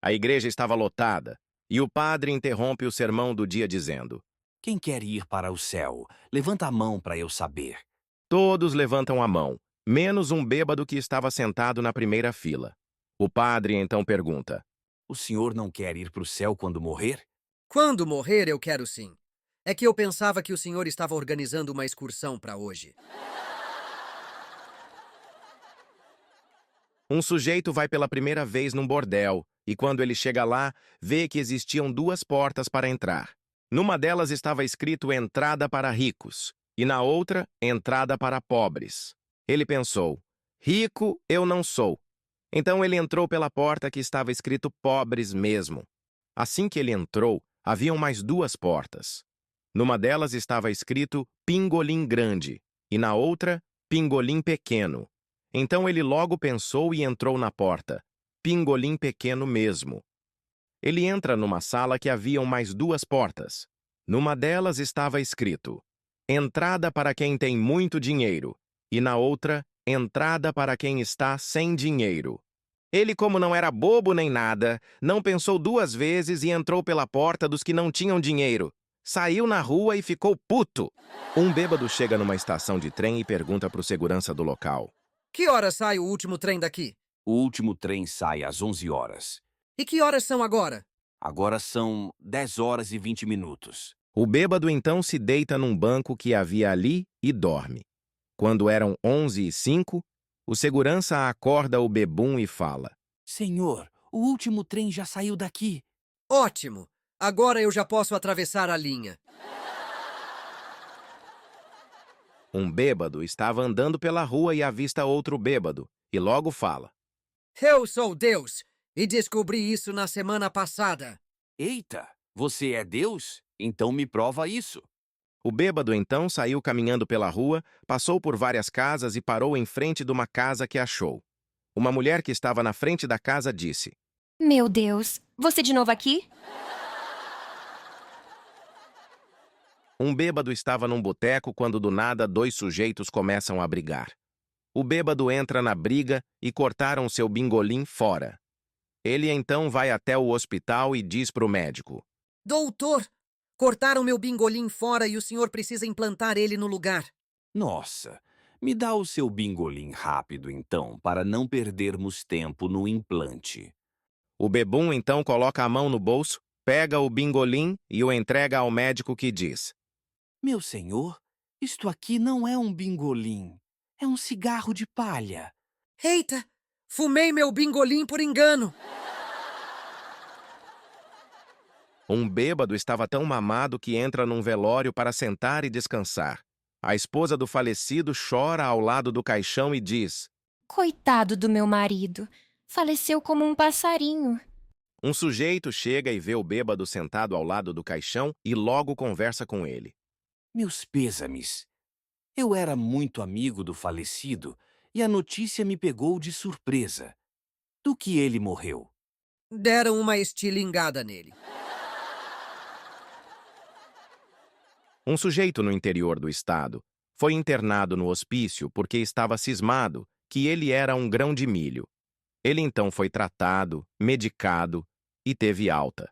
A igreja estava lotada, e o padre interrompe o sermão do dia dizendo: Quem quer ir para o céu, levanta a mão para eu saber. Todos levantam a mão, menos um bêbado que estava sentado na primeira fila. O padre então pergunta: O senhor não quer ir para o céu quando morrer? Quando morrer, eu quero sim. É que eu pensava que o senhor estava organizando uma excursão para hoje. Um sujeito vai pela primeira vez num bordel, e quando ele chega lá, vê que existiam duas portas para entrar. Numa delas estava escrito entrada para ricos, e na outra, entrada para pobres. Ele pensou: rico eu não sou. Então ele entrou pela porta que estava escrito pobres mesmo. Assim que ele entrou, haviam mais duas portas. Numa delas estava escrito Pingolim Grande, e na outra, Pingolim Pequeno. Então ele logo pensou e entrou na porta. Pingolim pequeno mesmo. Ele entra numa sala que haviam mais duas portas. Numa delas estava escrito: Entrada para quem tem muito dinheiro, e na outra, Entrada para quem está sem dinheiro. Ele, como não era bobo nem nada, não pensou duas vezes e entrou pela porta dos que não tinham dinheiro. Saiu na rua e ficou puto. Um bêbado chega numa estação de trem e pergunta para o segurança do local: Que horas sai o último trem daqui? O último trem sai às 11 horas. E que horas são agora? Agora são 10 horas e 20 minutos. O bêbado então se deita num banco que havia ali e dorme. Quando eram 11h05, o segurança acorda o bebum e fala: Senhor, o último trem já saiu daqui. Ótimo! Agora eu já posso atravessar a linha. Um bêbado estava andando pela rua e avista outro bêbado, e logo fala: Eu sou Deus e descobri isso na semana passada. Eita, você é Deus? Então me prova isso. O bêbado então saiu caminhando pela rua, passou por várias casas e parou em frente de uma casa que achou. Uma mulher que estava na frente da casa disse: Meu Deus, você de novo aqui? Um bêbado estava num boteco quando do nada dois sujeitos começam a brigar. O bêbado entra na briga e cortaram seu bingolim fora. Ele então vai até o hospital e diz para o médico: Doutor, cortaram meu bingolim fora e o senhor precisa implantar ele no lugar. Nossa, me dá o seu bingolim rápido então, para não perdermos tempo no implante. O bebum então coloca a mão no bolso, pega o bingolim e o entrega ao médico que diz: Meu senhor, isto aqui não é um bingolim, é um cigarro de palha. Eita! Fumei meu bingolim por engano. Um bêbado estava tão mamado que entra num velório para sentar e descansar. A esposa do falecido chora ao lado do caixão e diz: Coitado do meu marido. Faleceu como um passarinho. Um sujeito chega e vê o bêbado sentado ao lado do caixão e logo conversa com ele. Meus pêsames. Eu era muito amigo do falecido e a notícia me pegou de surpresa. Do que ele morreu? Deram uma estilingada nele. Um sujeito no interior do estado foi internado no hospício porque estava cismado que ele era um grão de milho. Ele então foi tratado, medicado e teve alta.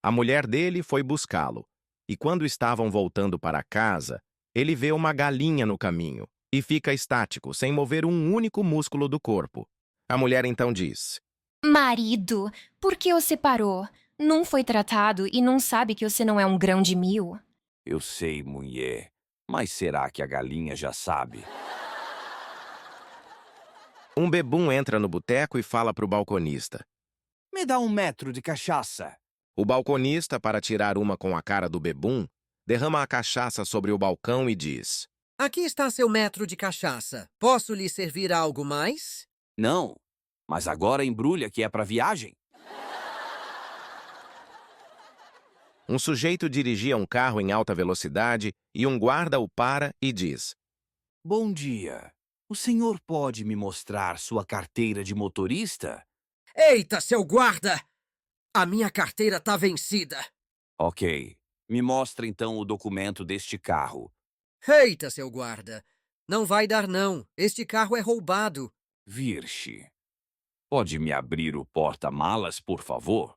A mulher dele foi buscá-lo, e quando estavam voltando para casa, ele vê uma galinha no caminho e fica estático, sem mover um único músculo do corpo. A mulher então diz: Marido, por que o separou? Não foi tratado e não sabe que você não é um grão de mil? Eu sei, mulher, mas será que a galinha já sabe? Um bebum entra no boteco e fala para o balconista. Me dá 1 metro de cachaça. O balconista, para tirar uma com a cara do bebum, derrama a cachaça sobre o balcão e diz: Aqui está seu metro de cachaça. Posso lhe servir algo mais? Não, mas agora embrulha que é para viagem. Um sujeito dirigia um carro em alta velocidade e um guarda o para e diz: Bom dia. O senhor pode me mostrar sua carteira de motorista? Eita, seu guarda! A minha carteira tá vencida. Ok. Me mostra então o documento deste carro. Eita, seu guarda! Não vai dar não. Este carro é roubado. Virche. Pode me abrir o porta-malas, por favor?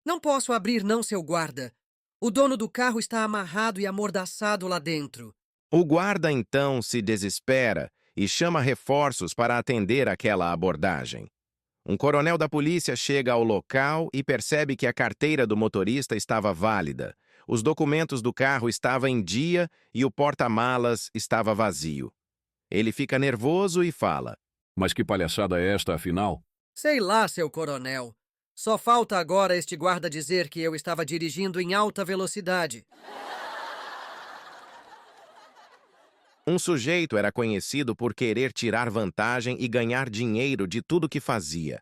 Não posso abrir não, seu guarda. O dono do carro está amarrado e amordaçado lá dentro. O guarda então se desespera e chama reforços para atender aquela abordagem. Um coronel da polícia chega ao local e percebe que a carteira do motorista estava válida, os documentos do carro estavam em dia e o porta-malas estava vazio. Ele fica nervoso e fala: Mas que palhaçada é esta, afinal? Sei lá, seu coronel. Só falta agora este guarda dizer que eu estava dirigindo em alta velocidade. Um sujeito era conhecido por querer tirar vantagem e ganhar dinheiro de tudo que fazia.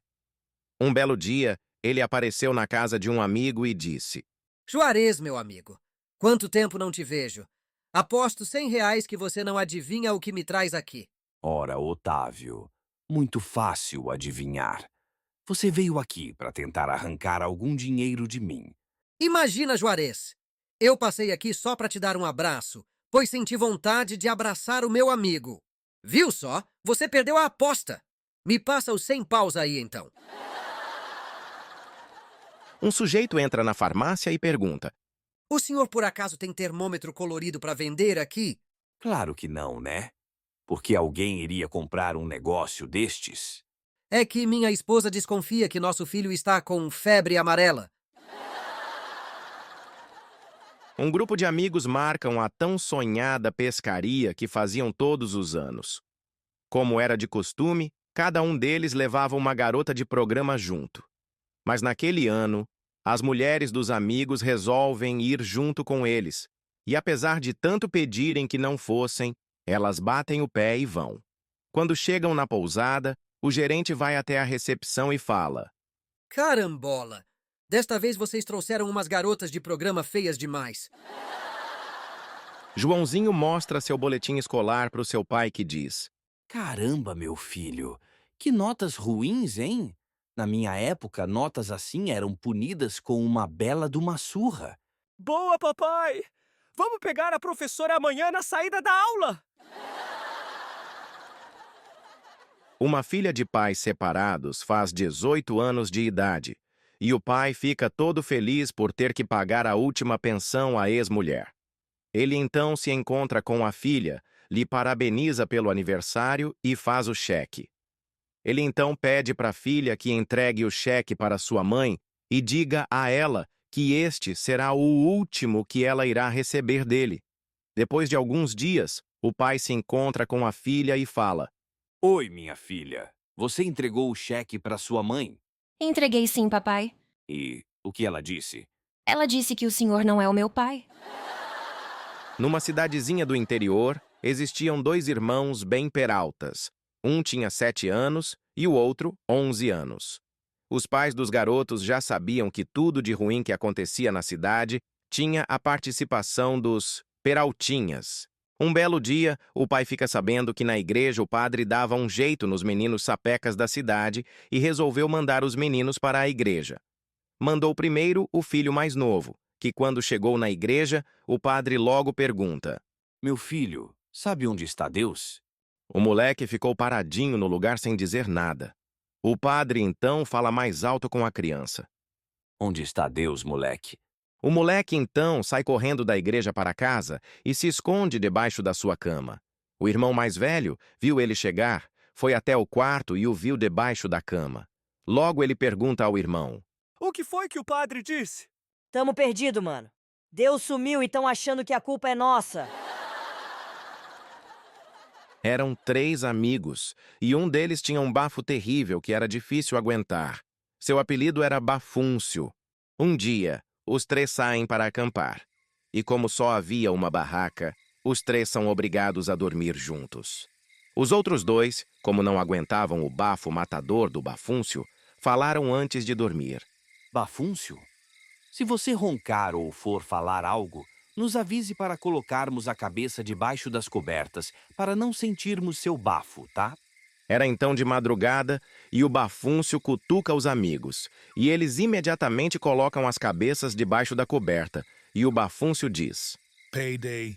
Um belo dia, ele apareceu na casa de um amigo e disse: Juarez, meu amigo, quanto tempo não te vejo. Aposto R$ 100 que você não adivinha o que me traz aqui. Ora, Otávio, muito fácil adivinhar. Você veio aqui para tentar arrancar algum dinheiro de mim. Imagina, Juarez. Eu passei aqui só para te dar um abraço, pois senti vontade de abraçar o meu amigo. Viu só? Você perdeu a aposta. Me passa os 100 paus aí, então. Um sujeito entra na farmácia e pergunta: O senhor por acaso tem termômetro colorido para vender aqui? Claro que não, né? Porque alguém iria comprar um negócio destes? É que minha esposa desconfia que nosso filho está com febre amarela. Um grupo de amigos marcam a tão sonhada pescaria que faziam todos os anos. Como era de costume, cada um deles levava uma garota de programa junto. Mas naquele ano, as mulheres dos amigos resolvem ir junto com eles, e apesar de tanto pedirem que não fossem, elas batem o pé e vão. Quando chegam na pousada, o gerente vai até a recepção e fala: Carambola! Desta vez vocês trouxeram umas garotas de programa feias demais. Joãozinho mostra seu boletim escolar para o seu pai que diz: Caramba, meu filho, que notas ruins, hein? Na minha época, notas assim eram punidas com uma bela de uma surra. Boa, papai! Vamos pegar a professora amanhã na saída da aula! Uma filha de pais separados faz 18 anos de idade, e o pai fica todo feliz por ter que pagar a última pensão à ex-mulher. Ele então se encontra com a filha, lhe parabeniza pelo aniversário e faz o cheque. Ele então pede para a filha que entregue o cheque para sua mãe e diga a ela que este será o último que ela irá receber dele. Depois de alguns dias, o pai se encontra com a filha e fala: Oi, minha filha. Você entregou o cheque para sua mãe? Entreguei sim, papai. E o que ela disse? Ela disse que o senhor não é o meu pai. Numa cidadezinha do interior, existiam dois irmãos bem peraltas. Um tinha 7 anos e o outro 11 anos. Os pais dos garotos já sabiam que tudo de ruim que acontecia na cidade tinha a participação dos peraltinhas. Um belo dia, o pai fica sabendo que na igreja o padre dava um jeito nos meninos sapecas da cidade e resolveu mandar os meninos para a igreja. Mandou primeiro o filho mais novo, que quando chegou na igreja, o padre logo pergunta: Meu filho, sabe onde está Deus? O moleque ficou paradinho no lugar sem dizer nada. O padre então fala mais alto com a criança. Onde está Deus, moleque? O moleque então sai correndo da igreja para casa e se esconde debaixo da sua cama. O irmão mais velho viu ele chegar, foi até o quarto e o viu debaixo da cama. Logo ele pergunta ao irmão: O que foi que o padre disse? Tamo perdido, mano. Deus sumiu e tão achando que a culpa é nossa. Eram 3 amigos, e um deles tinha um bafo terrível que era difícil aguentar. Seu apelido era Bafúncio. Um dia, os 3 saem para acampar. E como só havia uma barraca, os 3 são obrigados a dormir juntos. Os outros 2, como não aguentavam o bafo matador do Bafúncio, falaram antes de dormir: Bafúncio? Se você roncar ou for falar algo, nos avise para colocarmos a cabeça debaixo das cobertas, para não sentirmos seu bafo, tá? Era então de madrugada e o Bafúncio cutuca os amigos, e eles imediatamente colocam as cabeças debaixo da coberta, e o Bafúncio diz: Payday.